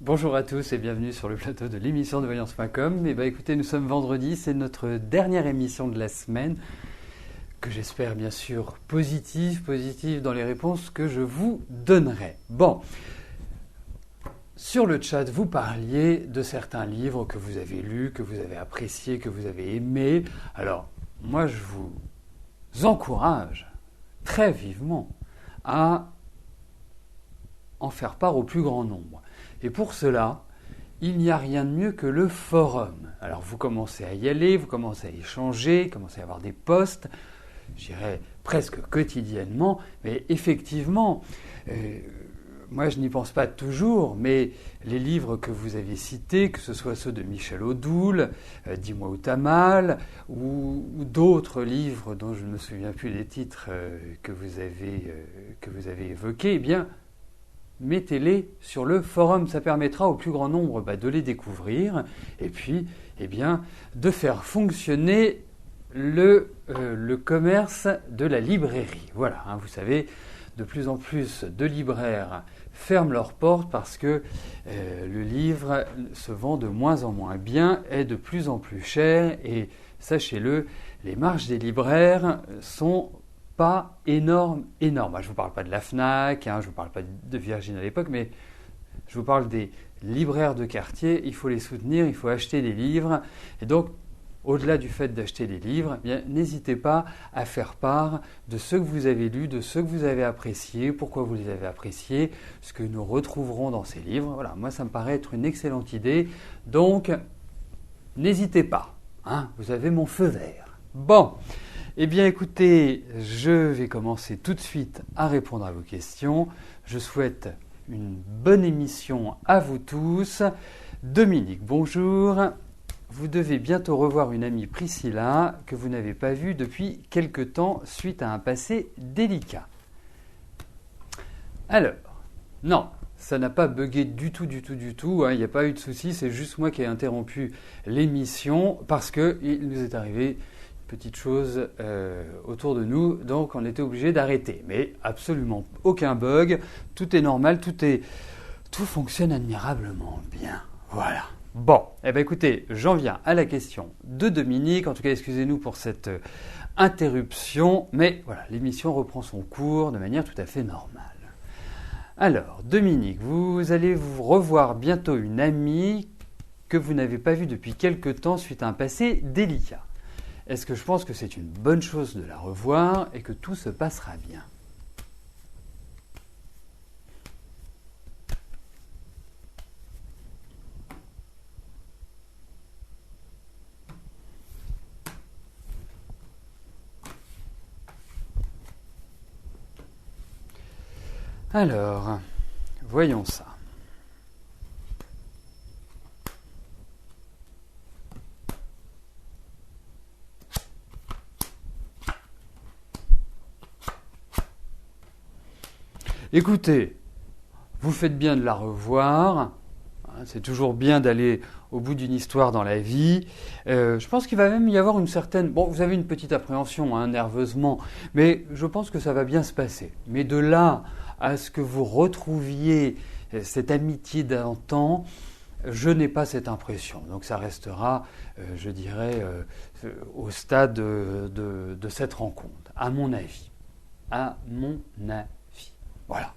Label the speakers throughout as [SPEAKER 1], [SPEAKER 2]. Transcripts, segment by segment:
[SPEAKER 1] Bonjour à tous et bienvenue sur le plateau de l'émission de Voyance.com. Écoutez, nous sommes vendredi, c'est notre dernière émission de la semaine, que j'espère bien sûr positive dans les réponses que je vous donnerai. Bon, sur le chat, vous parliez de certains livres que vous avez lus, que vous avez appréciés, que vous avez aimés. Alors, moi je vous encourage très vivement à en faire part au plus grand nombre. Et pour cela, il n'y a rien de mieux que le forum. Alors vous commencez à y aller, vous commencez à échanger, vous commencez à avoir des posts, je dirais presque quotidiennement, mais effectivement, moi je n'y pense pas toujours, mais les livres que vous avez cités, que ce soit ceux de Michel Odoul, Dis-moi où t'as mal, ou d'autres livres dont je ne me souviens plus des titres que vous avez évoqués, eh bien, mettez-les sur le forum, ça permettra au plus grand nombre de les découvrir et puis de faire fonctionner le commerce de la librairie. Voilà, vous savez, de plus en plus de libraires ferment leurs portes parce que le livre se vend de moins en moins bien, est de plus en plus cher et sachez-le, les marges des libraires sont pas énorme. Je ne vous parle pas de la FNAC, je ne vous parle pas de Virgin à l'époque, mais je vous parle des libraires de quartier. Il faut les soutenir, il faut acheter des livres. Et donc, au-delà du fait d'acheter des livres, n'hésitez pas à faire part de ce que vous avez lu, de ce que vous avez apprécié, pourquoi vous les avez appréciés, ce que nous retrouverons dans ces livres. Voilà, moi ça me paraît être une excellente idée. Donc, n'hésitez pas. Vous avez mon feu vert. Bon. Eh bien écoutez, je vais commencer tout de suite à répondre à vos questions. Je souhaite une bonne émission à vous tous. Dominique, bonjour. Vous devez bientôt revoir une amie Priscilla que vous n'avez pas vue depuis quelque temps suite à un passé délicat. Alors, non, ça n'a pas bugué du tout. Il n'y a pas eu de souci, c'est juste moi qui ai interrompu l'émission parce qu'il nous est arrivé petite chose autour de nous, donc on était obligé d'arrêter. Mais absolument aucun bug, tout est normal, tout fonctionne admirablement bien. Voilà. Bon, écoutez, j'en viens à la question de Dominique. En tout cas, excusez-nous pour cette interruption, mais voilà, l'émission reprend son cours de manière tout à fait normale. Alors, Dominique, vous allez vous revoir bientôt une amie que vous n'avez pas vue depuis quelque temps suite à un passé délicat. Est-ce que je pense que c'est une bonne chose de la revoir et que tout se passera bien ? Alors, voyons ça. Écoutez, vous faites bien de la revoir. C'est toujours bien d'aller au bout d'une histoire dans la vie. Je pense qu'il va même y avoir une certaine... Bon, vous avez une petite appréhension, nerveusement, mais je pense que ça va bien se passer. Mais de là à ce que vous retrouviez cette amitié d'antan, je n'ai pas cette impression. Donc ça restera, je dirais, au stade de cette rencontre, à mon avis. À mon avis. Voilà.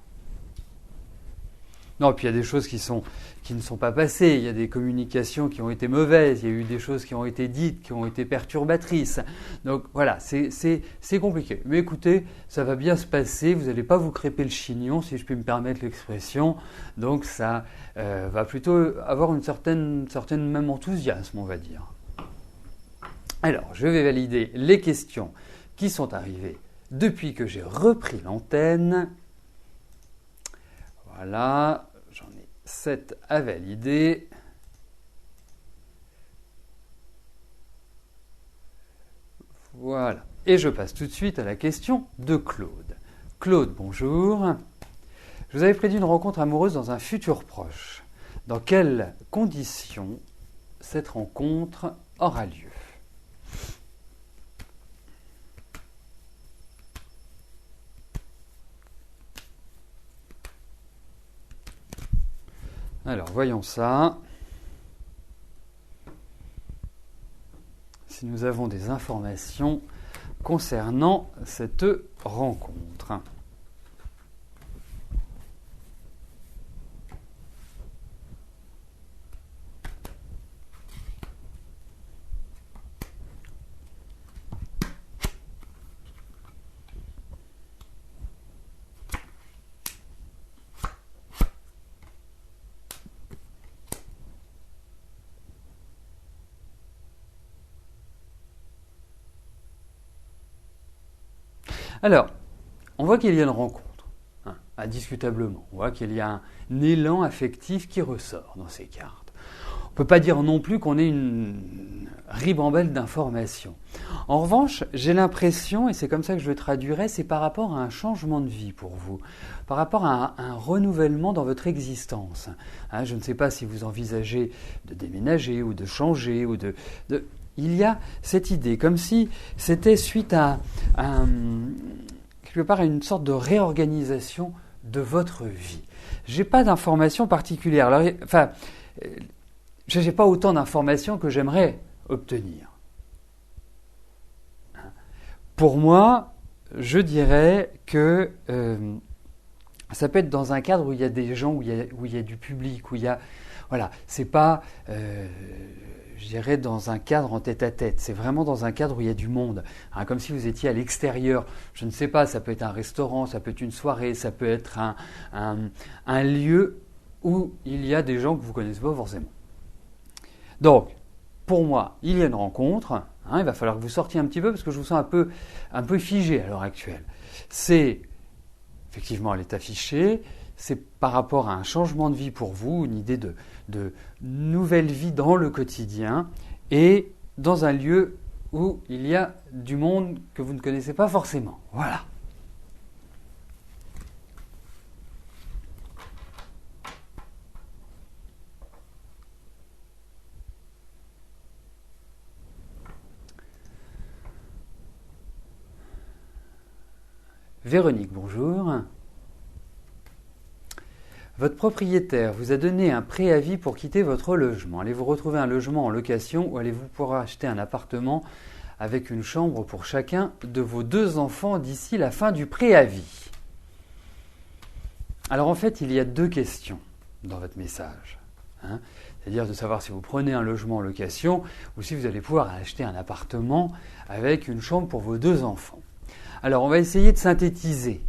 [SPEAKER 1] Non, puis il y a des choses qui ne sont pas passées, il y a des communications qui ont été mauvaises, il y a eu des choses qui ont été dites, qui ont été perturbatrices. Donc voilà, c'est compliqué. Mais écoutez, ça va bien se passer, vous n'allez pas vous crêper le chignon, si je puis me permettre l'expression. Donc ça va plutôt avoir une certaine même enthousiasme, on va dire. Alors, je vais valider les questions qui sont arrivées depuis que j'ai repris l'antenne. Voilà, j'en ai 7 à valider. Voilà. Et je passe tout de suite à la question de Claude. Claude, bonjour. Je vous avais prédit une rencontre amoureuse dans un futur proche. Dans quelles conditions cette rencontre aura lieu ? Alors, voyons ça. Si nous avons des informations concernant cette rencontre. Alors, on voit qu'il y a une rencontre, indiscutablement. On voit qu'il y a un élan affectif qui ressort dans ces cartes. On ne peut pas dire non plus qu'on ait une ribambelle d'informations. En revanche, j'ai l'impression, et c'est comme ça que je le traduirais, c'est par rapport à un changement de vie pour vous, par rapport à un renouvellement dans votre existence. Je ne sais pas si vous envisagez de déménager ou de changer ou il y a cette idée, comme si c'était suite à quelque part à une sorte de réorganisation de votre vie. Je n'ai pas d'informations particulières. Alors, je n'ai pas autant d'informations que j'aimerais obtenir. Pour moi, je dirais que ça peut être dans un cadre où il y a des gens, où il y a du public, où il y a... Voilà, c'est pas... je dirais dans un cadre en tête-à-tête. C'est vraiment dans un cadre où il y a du monde. Comme si vous étiez à l'extérieur. Je ne sais pas, ça peut être un restaurant, ça peut être une soirée, ça peut être un lieu où il y a des gens que vous ne connaissez pas forcément. Donc, pour moi, il y a une rencontre. Il va falloir que vous sortiez un petit peu parce que je vous sens un peu figé à l'heure actuelle. C'est, effectivement, elle est affichée. C'est par rapport à un changement de vie pour vous, une idée de nouvelle vie dans le quotidien et dans un lieu où il y a du monde que vous ne connaissez pas forcément. Voilà. Véronique, bonjour. Votre propriétaire vous a donné un préavis pour quitter votre logement. Allez-vous retrouver un logement en location ou allez-vous pouvoir acheter un appartement avec une chambre pour chacun de vos 2 enfants d'ici la fin du préavis? Alors en fait, il y a 2 questions dans votre message. C'est-à-dire de savoir si vous prenez un logement en location ou si vous allez pouvoir acheter un appartement avec une chambre pour vos 2 enfants. Alors on va essayer de synthétiser.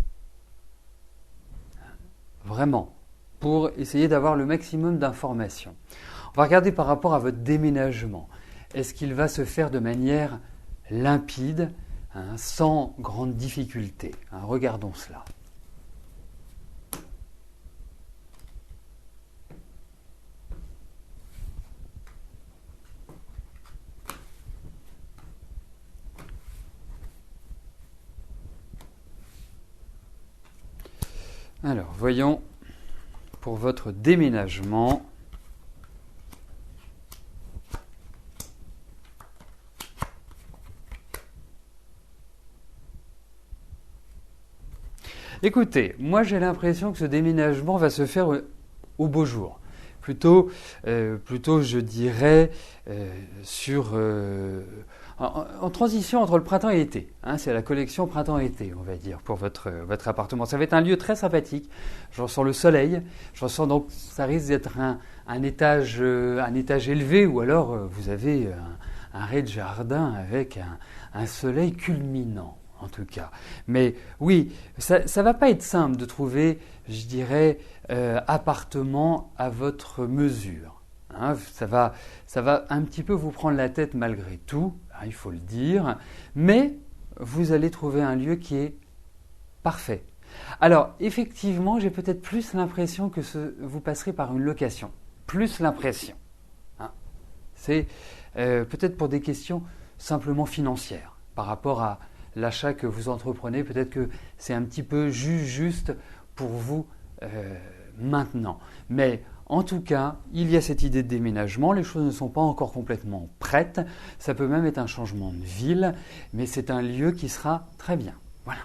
[SPEAKER 1] Vraiment. Pour essayer d'avoir le maximum d'informations. On va regarder par rapport à votre déménagement. Est-ce qu'il va se faire de manière limpide, sans grande difficulté? Regardons cela. Alors, voyons pour votre déménagement. Écoutez, moi j'ai l'impression que ce déménagement va se faire au beau jour. Plutôt je dirais, en transition entre le printemps et l'été. C'est la collection printemps-été, on va dire, pour votre appartement. Ça va être un lieu très sympathique. Je ressens le soleil. Je ressens donc, ça risque d'être un étage élevé, ou alors vous avez un rez-de-jardin avec un soleil culminant, en tout cas. Mais oui, ça ne va pas être simple de trouver, je dirais, appartement à votre mesure. Ça va un petit peu vous prendre la tête malgré tout, il faut le dire, mais vous allez trouver un lieu qui est parfait. Alors, effectivement, j'ai peut-être plus l'impression que vous passerez par une location. Plus l'impression. C'est peut-être pour des questions simplement financières. Par rapport à l'achat que vous entreprenez, peut-être que c'est un petit peu juste pour vous maintenant. Mais en tout cas, il y a cette idée de déménagement. Les choses ne sont pas encore complètement prêtes. Ça peut même être un changement de ville, mais c'est un lieu qui sera très bien. Voilà.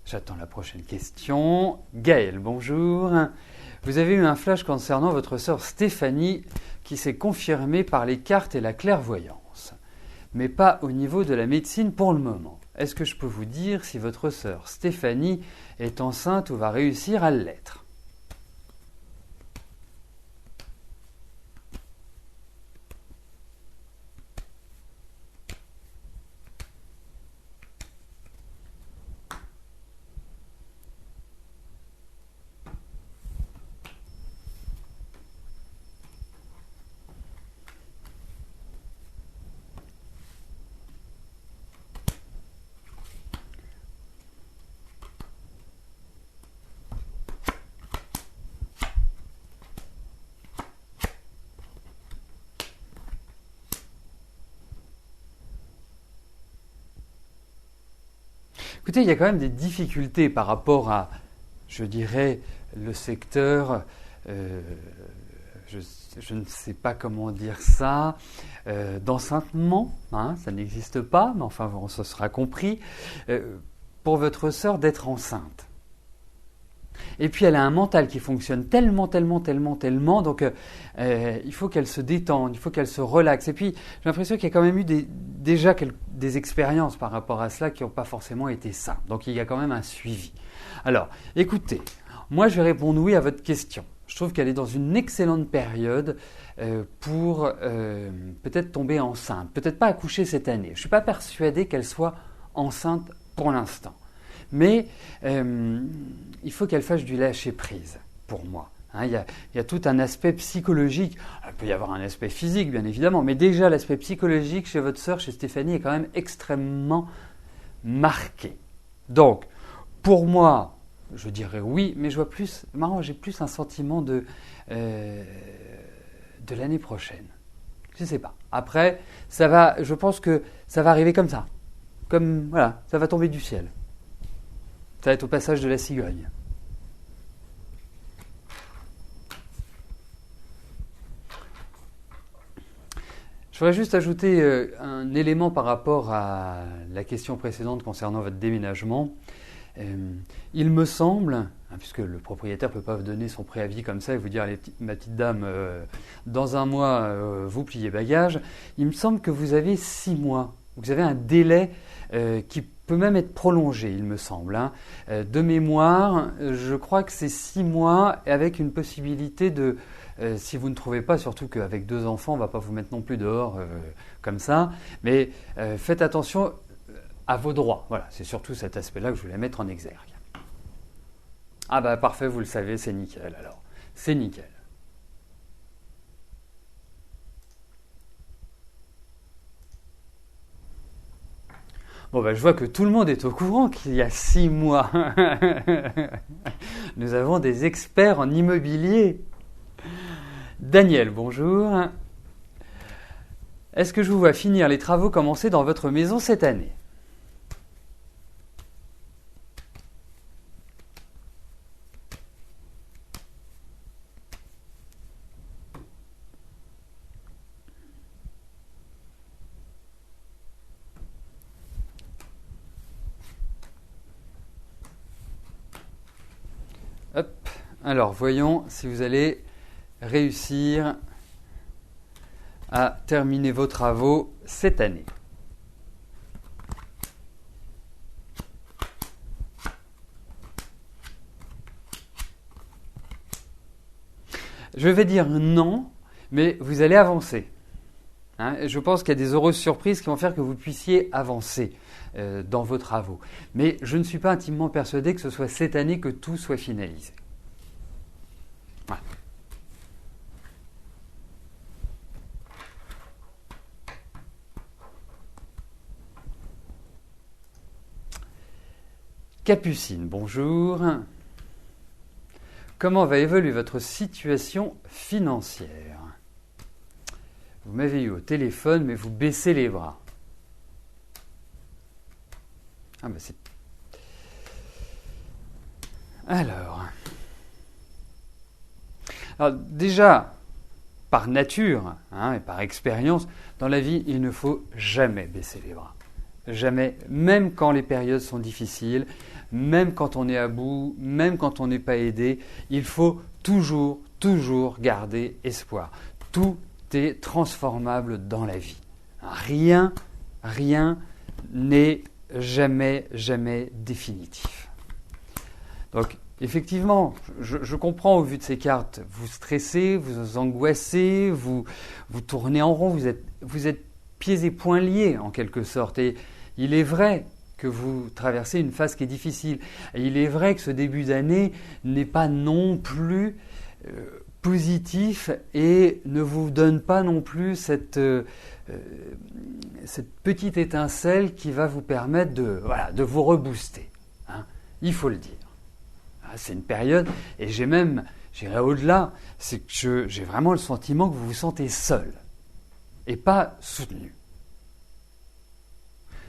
[SPEAKER 1] J'attends la prochaine question. Gaël, bonjour. Vous avez eu un flash concernant votre sœur Stéphanie qui s'est confirmée par les cartes et la clairvoyance, mais pas au niveau de la médecine pour le moment. Est-ce que je peux vous dire si votre sœur Stéphanie est enceinte ou va réussir à l'être ? Écoutez, il y a quand même des difficultés par rapport à, je dirais, le secteur, je ne sais pas comment dire ça, d'enceintement, hein, ça n'existe pas, mais enfin, bon, ça sera compris, pour votre sœur d'être enceinte. Et puis elle a un mental qui fonctionne tellement, donc il faut qu'elle se détende, il faut qu'elle se relaxe. Et puis j'ai l'impression qu'il y a quand même eu déjà des expériences par rapport à cela qui n'ont pas forcément été simples. Donc il y a quand même un suivi. Alors écoutez, moi je vais répondre oui à votre question. Je trouve qu'elle est dans une excellente période pour peut-être tomber enceinte, peut-être pas accoucher cette année. Je ne suis pas persuadé qu'elle soit enceinte pour l'instant. Mais il faut qu'elle fasse du lâcher-prise, pour moi. Hein, il y a tout un aspect psychologique. Il peut y avoir un aspect physique, bien évidemment, mais déjà l'aspect psychologique chez votre sœur, chez Stéphanie, est quand même extrêmement marqué. Donc, pour moi, je dirais oui, mais je vois plus, j'ai plus un sentiment de l'année prochaine. Je ne sais pas. Après, je pense que ça va arriver comme ça. Comme, voilà, ça va tomber du ciel. Ça va être au passage de la cigogne. Je voudrais juste ajouter un élément par rapport à la question précédente concernant votre déménagement. Il me semble, puisque le propriétaire ne peut pas vous donner son préavis comme ça et vous dire ma petite dame, dans un mois, vous pliez bagages, il me semble que vous avez 6 mois. Vous avez un délai qui peut même être prolongé, il me semble. Hein. De mémoire, je crois que c'est 6 mois avec une possibilité de, si vous ne trouvez pas, surtout qu'avec 2 enfants, on ne va pas vous mettre non plus dehors comme ça, mais faites attention à vos droits. Voilà, c'est surtout cet aspect-là que je voulais mettre en exergue. Ah bah parfait, vous le savez, c'est nickel alors. C'est nickel. Bon, je vois que tout le monde est au courant qu'il y a 6 mois. Nous avons des experts en immobilier. Daniel, bonjour. Est-ce que je vous vois finir les travaux commencés dans votre maison cette année ? Hop. Alors, voyons si vous allez réussir à terminer vos travaux cette année. Je vais dire non, mais vous allez avancer. Hein, je pense qu'il y a des heureuses surprises qui vont faire que vous puissiez avancer dans vos travaux. Mais je ne suis pas intimement persuadé que ce soit cette année que tout soit finalisé. Voilà. Capucine, bonjour. Comment va évoluer votre situation financière ? Vous m'avez eu au téléphone, mais vous baissez les bras. Ah ben c'est... Alors déjà, par nature et par expérience, dans la vie, il ne faut jamais baisser les bras. jamais, même quand les périodes sont difficiles, même quand on est à bout, même quand on n'est pas aidé, il faut toujours, toujours garder espoir. Tout est transformable dans la vie. Rien n'est jamais, jamais définitif. Donc, effectivement, je comprends au vu de ces cartes, vous stressez, vous angoissez, vous tournez en rond, vous êtes pieds et poings liés en quelque sorte. Et il est vrai que vous traversez une phase qui est difficile. Et il est vrai que ce début d'année n'est pas non plus positif et ne vous donne pas non plus cette petite étincelle qui va vous permettre de vous rebooster. Hein. Il faut le dire. C'est une période, et j'irai au-delà, c'est que j'ai vraiment le sentiment que vous vous sentez seul et pas soutenu.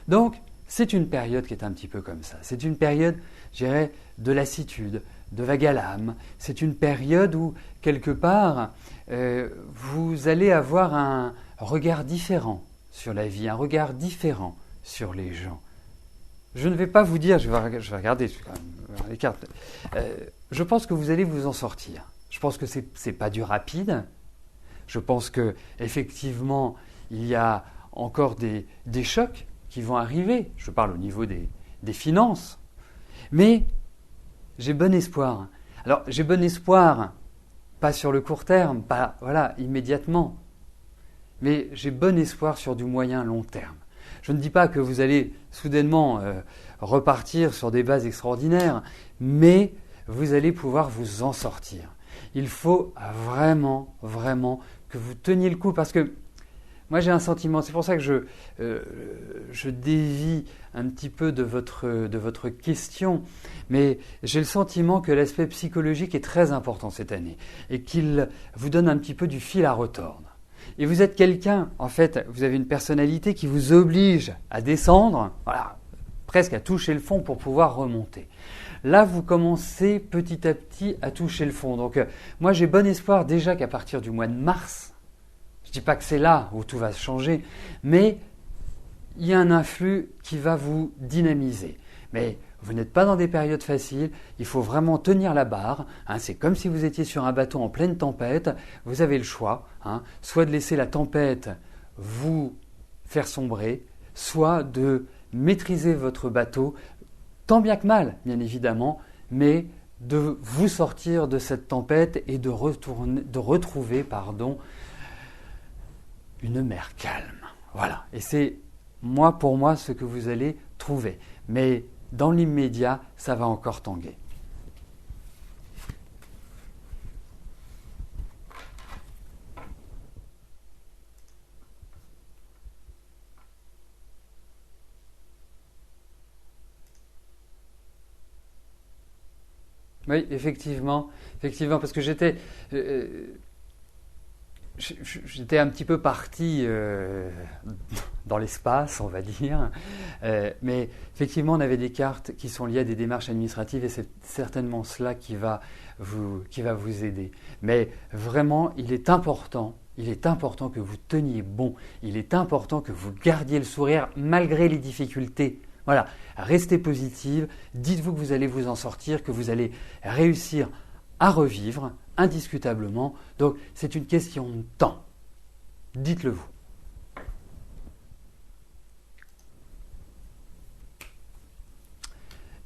[SPEAKER 1] Donc, c'est une période qui est un petit peu comme ça. C'est une période, je dirais, de lassitude, de vague à l'âme. C'est une période où, quelque part, vous allez avoir un regard différent sur la vie, un regard différent sur les gens. Je ne vais pas vous dire, je vais regarder quand même les cartes. Je pense que vous allez vous en sortir. Je pense que c'est pas du rapide. Je pense que effectivement, il y a encore des chocs qui vont arriver. Je parle au niveau des finances. Mais j'ai bon espoir. Alors, j'ai bon espoir, pas sur le court terme, pas immédiatement. Mais j'ai bon espoir sur du moyen long terme. Je ne dis pas que vous allez soudainement repartir sur des bases extraordinaires, mais vous allez pouvoir vous en sortir. Il faut vraiment, vraiment que vous teniez le coup, parce que moi j'ai un sentiment, c'est pour ça que je dévie un petit peu de votre question, mais j'ai le sentiment que l'aspect psychologique est très important cette année et qu'il vous donne un petit peu du fil à retordre. Et vous êtes quelqu'un, en fait, vous avez une personnalité qui vous oblige à descendre, presque à toucher le fond pour pouvoir remonter. Là, vous commencez petit à petit à toucher le fond. Donc, moi, j'ai bon espoir déjà qu'à partir du mois de mars, je ne dis pas que c'est là où tout va se changer, mais il y a un influx qui va vous dynamiser. Mais vous n'êtes pas dans des périodes faciles, il faut vraiment tenir la barre. C'est comme si vous étiez sur un bateau en pleine tempête, vous avez le choix, soit de laisser la tempête vous faire sombrer, soit de maîtriser votre bateau, tant bien que mal, bien évidemment, mais de vous sortir de cette tempête et de retrouver une mer calme. Voilà, et c'est pour moi ce que vous allez trouver. Mais dans l'immédiat, ça va encore tanguer. Oui, effectivement, parce que j'étais un petit peu parti dans l'espace, on va dire, mais effectivement, on avait des cartes qui sont liées à des démarches administratives et c'est certainement cela qui va vous aider. Mais vraiment, il est important que vous teniez bon, il est important que vous gardiez le sourire malgré les difficultés. Voilà, restez positive, dites-vous que vous allez vous en sortir, que vous allez réussir à revivre, indiscutablement. Donc, c'est une question de temps. Dites-le vous.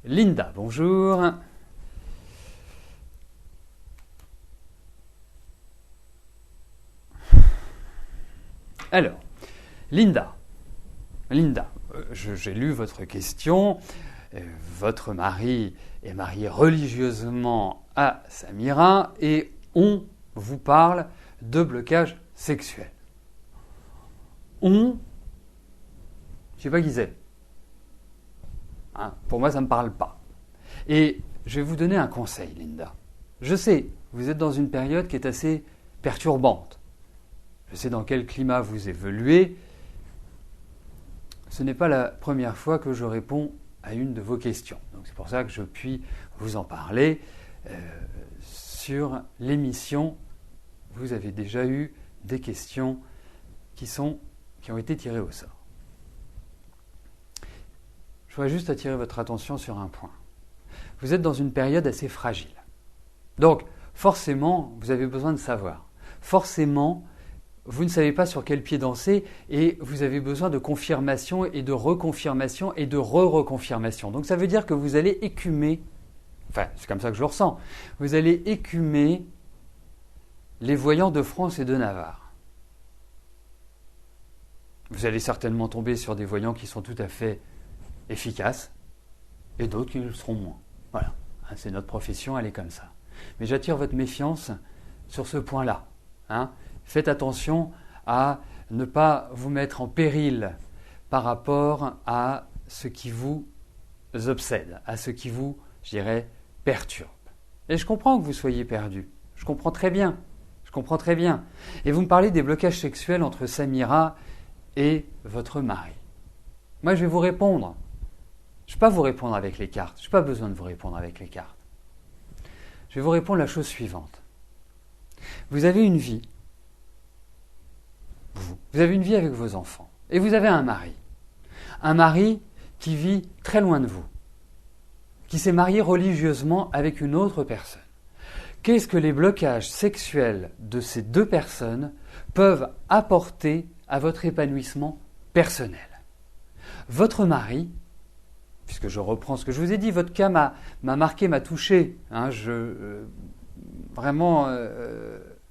[SPEAKER 1] Linda, bonjour. Alors, Linda, j'ai lu votre question. Votre mari est marié religieusement à Samira et on vous parle de blocage sexuel. Je ne sais pas qui c'est. Pour moi, ça ne me parle pas. Et je vais vous donner un conseil, Linda. Je sais, vous êtes dans une période qui est assez perturbante. Je sais dans quel climat vous évoluez. Ce n'est pas la première fois que je réponds à une de vos questions. Donc c'est pour ça que je puis vous en parler. Sur l'émission, vous avez déjà eu des questions qui ont été tirées au sort. je voudrais juste attirer votre attention sur un point. Vous êtes dans une période assez fragile. Donc, forcément, vous avez besoin de savoir. Forcément, vous ne savez pas sur quel pied danser et vous avez besoin de confirmation et de reconfirmation et de re-reconfirmation. Donc, ça veut dire que vous allez écumer, enfin, c'est comme ça que je le ressens, vous allez écumer les voyants de France et de Navarre. Vous allez certainement tomber sur des voyants qui sont tout à fait efficaces et d'autres qui le seront moins. Voilà, c'est notre profession, elle est comme ça. Mais j'attire votre méfiance sur ce point-là. Faites attention à ne pas vous mettre en péril par rapport à ce qui vous obsède, à ce qui vous, je dirais, perturbe. Et je comprends que vous soyez perdu. Je comprends très bien. Et vous me parlez des blocages sexuels entre Samira et votre mari. Moi, je vais vous répondre. Je ne vais pas vous répondre avec les cartes. Je n'ai pas besoin de vous répondre avec les cartes. Je vais vous répondre la chose suivante. Vous avez une vie. Vous avez une vie avec vos enfants. Et vous avez un mari. Un mari qui vit très loin de vous. Qui s'est marié religieusement avec une autre personne. Qu'est-ce que les blocages sexuels de ces deux personnes peuvent apporter à votre épanouissement personnel? Votre mari, puisque je reprends ce que je vous ai dit, votre cas m'a marqué, m'a touché. Vraiment,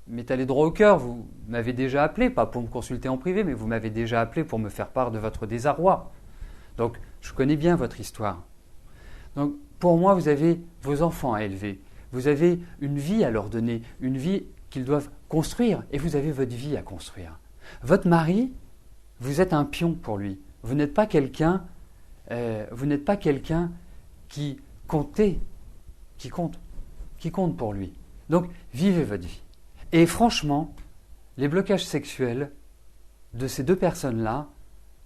[SPEAKER 1] m'est allé droit au cœur. Vous m'avez déjà appelé, pas pour me consulter en privé, mais vous m'avez déjà appelé pour me faire part de votre désarroi. Donc, je connais bien votre histoire. Donc, pour moi, vous avez vos enfants à élever. Vous avez une vie à leur donner, une vie qu'ils doivent construire, et vous avez votre vie à construire. Votre mari, vous êtes un pion pour lui. Vous n'êtes pas quelqu'un qui compte pour lui. Donc, vivez votre vie. Et franchement, les blocages sexuels de ces deux personnes-là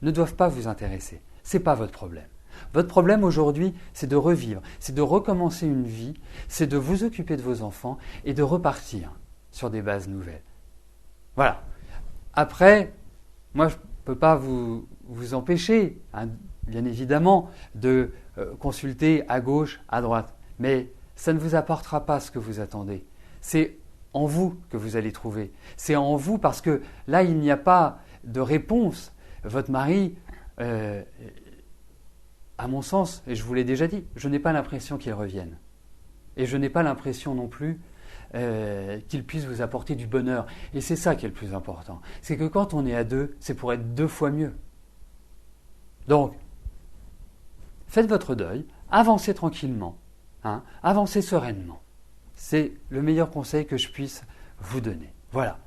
[SPEAKER 1] ne doivent pas vous intéresser. Ce n'est pas votre problème. Votre problème aujourd'hui, c'est de revivre, c'est de recommencer une vie, c'est de vous occuper de vos enfants et de repartir sur des bases nouvelles. Voilà. Après, moi, je ne peux pas vous empêcher, bien évidemment, de consulter à gauche, à droite. Mais ça ne vous apportera pas ce que vous attendez. C'est en vous que vous allez trouver. C'est en vous parce que là, il n'y a pas de réponse. Votre mari, à mon sens, et je vous l'ai déjà dit, je n'ai pas l'impression qu'il revienne. Et je n'ai pas l'impression non plus qu'il puisse vous apporter du bonheur. Et c'est ça qui est le plus important. C'est que quand on est à deux, c'est pour être 2 fois mieux. Donc, faites votre deuil, avancez tranquillement, avancez sereinement. C'est le meilleur conseil que je puisse vous donner. Voilà.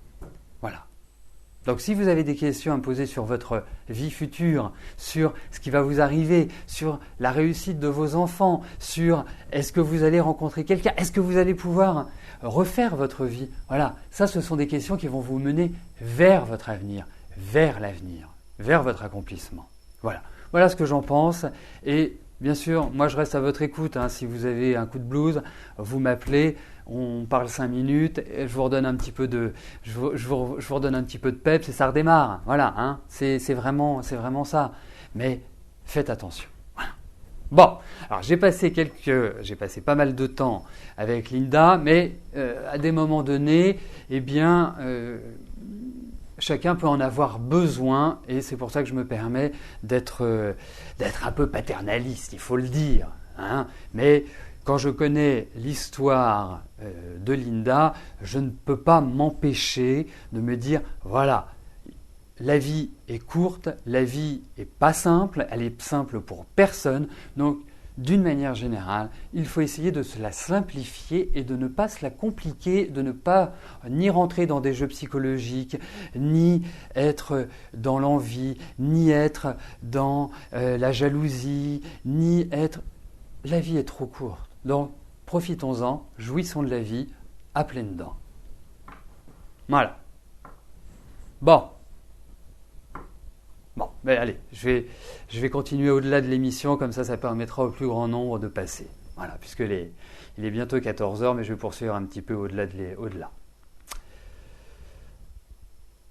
[SPEAKER 1] Donc si vous avez des questions à me poser sur votre vie future, sur ce qui va vous arriver, sur la réussite de vos enfants, sur est-ce que vous allez rencontrer quelqu'un, est-ce que vous allez pouvoir refaire votre vie, voilà, ça ce sont des questions qui vont vous mener vers votre avenir, vers l'avenir, vers votre accomplissement. Voilà ce que j'en pense. Et bien sûr, moi je reste à votre écoute. Si vous avez un coup de blues, vous m'appelez, on parle 5 minutes, et je vous redonne un petit peu de peps et ça redémarre. Voilà, c'est vraiment ça. Mais faites attention. Voilà. Bon, alors j'ai passé pas mal de temps avec Linda, mais à des moments donnés, chacun peut en avoir besoin et c'est pour ça que je me permets d'être un peu paternaliste, il faut le dire. Mais quand je connais l'histoire de Linda, je ne peux pas m'empêcher de me dire, voilà, la vie est courte, la vie n'est pas simple, elle est simple pour personne, donc d'une manière générale, il faut essayer de se la simplifier et de ne pas se la compliquer, de ne pas ni rentrer dans des jeux psychologiques, ni être dans l'envie, ni être dans la jalousie, ni être... La vie est trop courte. Donc, profitons-en, jouissons de la vie à pleines dents. Voilà. Bon, mais allez, je vais continuer au-delà de l'émission, comme ça permettra au plus grand nombre de passer. Voilà, puisque il est bientôt 14h, mais je vais poursuivre un petit peu au-delà.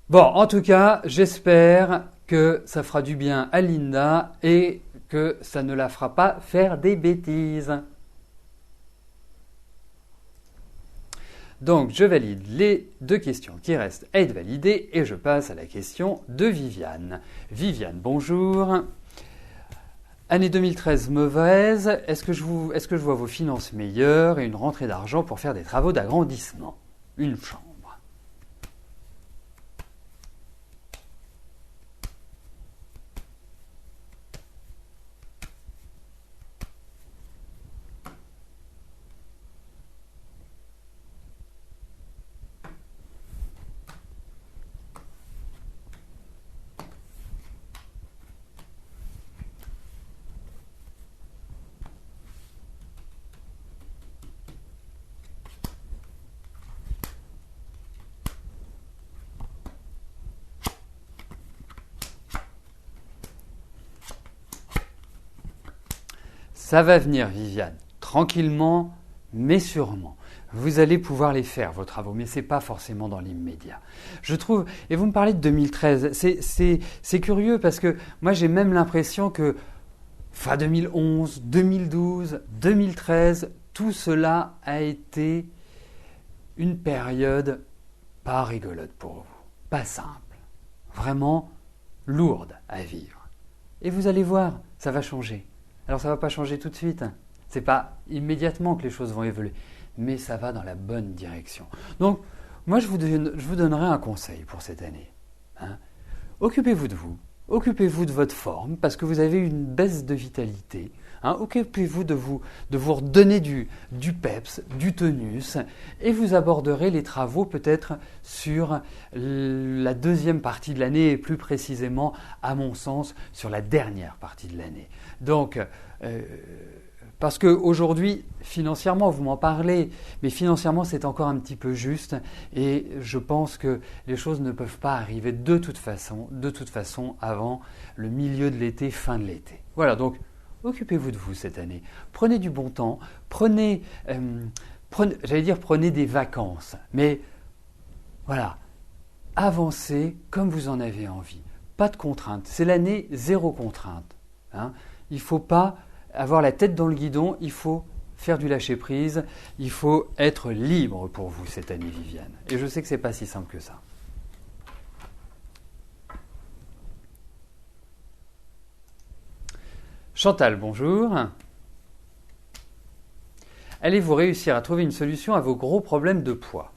[SPEAKER 1] Bon, en tout cas, j'espère que ça fera du bien à Linda et que ça ne la fera pas faire des bêtises. Donc, je valide les 2 questions qui restent à être validées et je passe à la question de Viviane. Viviane, bonjour. Année 2013 mauvaise, est-ce que je vois vos finances meilleures et une rentrée d'argent pour faire des travaux d'agrandissement? Une chambre. Ça va venir, Viviane, tranquillement, mais sûrement. Vous allez pouvoir les faire, vos travaux, mais ce n'est pas forcément dans l'immédiat. Je trouve, et vous me parlez de 2013, c'est curieux parce que moi j'ai même l'impression que fin 2011, 2012, 2013, tout cela a été une période pas rigolote pour vous, pas simple, vraiment lourde à vivre. Et vous allez voir, ça va changer. Alors ça ne va pas changer tout de suite, ce n'est pas immédiatement que les choses vont évoluer, mais ça va dans la bonne direction. Donc, moi je vous donnerai un conseil pour cette année. Occupez-vous de vous, occupez-vous de votre forme, parce que vous avez une baisse de vitalité. Occupez-vous de vous redonner du peps, du tonus, et vous aborderez les travaux peut-être sur la deuxième partie de l'année, et plus précisément, à mon sens, sur la dernière partie de l'année. Donc, parce qu'aujourd'hui, financièrement, vous m'en parlez, mais financièrement, c'est encore un petit peu juste, et je pense que les choses ne peuvent pas arriver de toute façon avant le milieu de l'été, fin de l'été. Voilà, donc, occupez-vous de vous cette année. Prenez du bon temps, prenez des vacances, mais voilà, avancez comme vous en avez envie. Pas de contraintes. C'est l'année 0 contrainte. Il ne faut pas avoir la tête dans le guidon, il faut faire du lâcher-prise, il faut être libre pour vous cette année, Viviane. Et je sais que ce n'est pas si simple que ça. Chantal, bonjour. Allez-vous réussir à trouver une solution à vos gros problèmes de poids?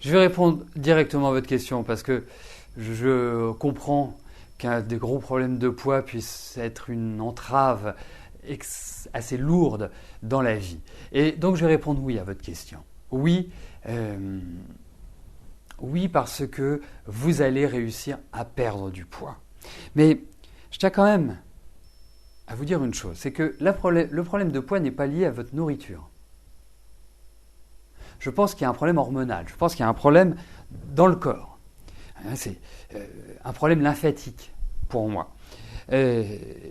[SPEAKER 1] Je vais répondre directement à votre question parce que je comprends qu'un des gros problèmes de poids puisse être une entrave assez lourde dans la vie. Et donc je vais répondre oui à votre question. Oui, oui parce que vous allez réussir à perdre du poids. Mais je tiens quand même à vous dire une chose, c'est que le problème de poids n'est pas lié à votre nourriture. Je pense qu'il y a un problème hormonal, je pense qu'il y a un problème dans le corps. C'est un problème lymphatique pour moi. Et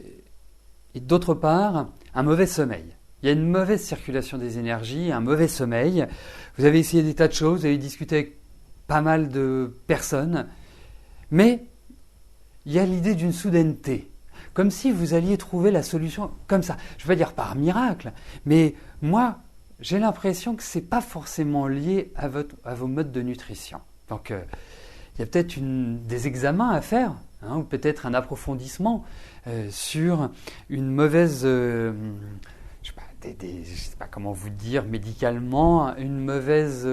[SPEAKER 1] d'autre part, un mauvais sommeil. Il y a une mauvaise circulation des énergies, un mauvais sommeil. Vous avez essayé des tas de choses, vous avez discuté avec pas mal de personnes, mais il y a l'idée d'une soudaineté. Comme si vous alliez trouver la solution comme ça. Je ne vais pas dire par miracle, mais moi, j'ai l'impression que ce n'est pas forcément lié à vos modes de nutrition. Donc, il y a peut-être des examens à faire, ou peut-être un approfondissement sur une mauvaise, je ne sais pas comment vous dire médicalement, une mauvaise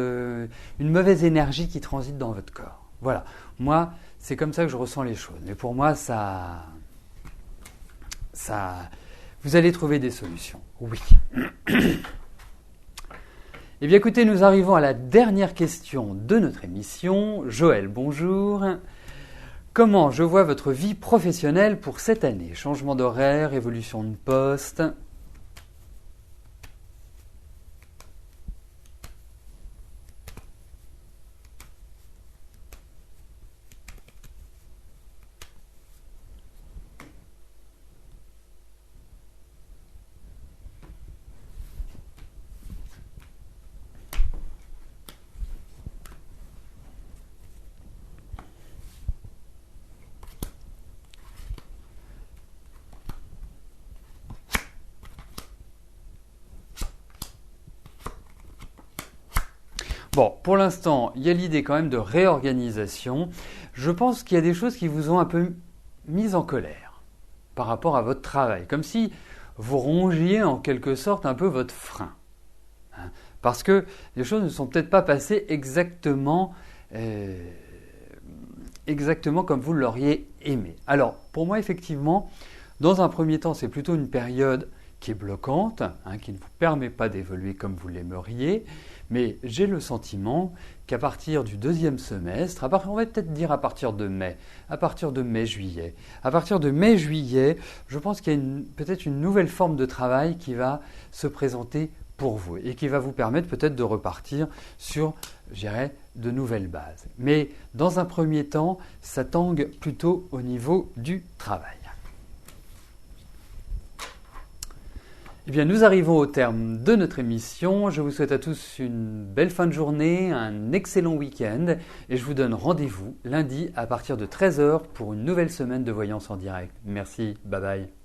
[SPEAKER 1] énergie qui transite dans votre corps. Voilà, moi, c'est comme ça que je ressens les choses. Mais pour moi, vous allez trouver des solutions, oui. Eh bien écoutez, nous arrivons à la dernière question de notre émission. Joël, bonjour. Comment je vois votre vie professionnelle pour cette année? Changement d'horaire, évolution de poste? Bon, pour l'instant, il y a l'idée quand même de réorganisation. Je pense qu'il y a des choses qui vous ont un peu mis en colère par rapport à votre travail, comme si vous rongiez en quelque sorte un peu votre frein. Parce que les choses ne sont peut-être pas passées exactement comme vous l'auriez aimé. Alors, pour moi, effectivement, dans un premier temps, c'est plutôt une période qui est bloquante, qui ne vous permet pas d'évoluer comme vous l'aimeriez. Mais j'ai le sentiment qu'à partir du deuxième semestre, on va peut-être dire à partir de mai-juillet, je pense qu'il y a peut-être une nouvelle forme de travail qui va se présenter pour vous et qui va vous permettre peut-être de repartir sur, je dirais, de nouvelles bases. Mais dans un premier temps, ça tangue plutôt au niveau du travail. Eh bien, nous arrivons au terme de notre émission. Je vous souhaite à tous une belle fin de journée, un excellent week-end et je vous donne rendez-vous lundi à partir de 13h pour une nouvelle semaine de voyance en direct. Merci, bye bye.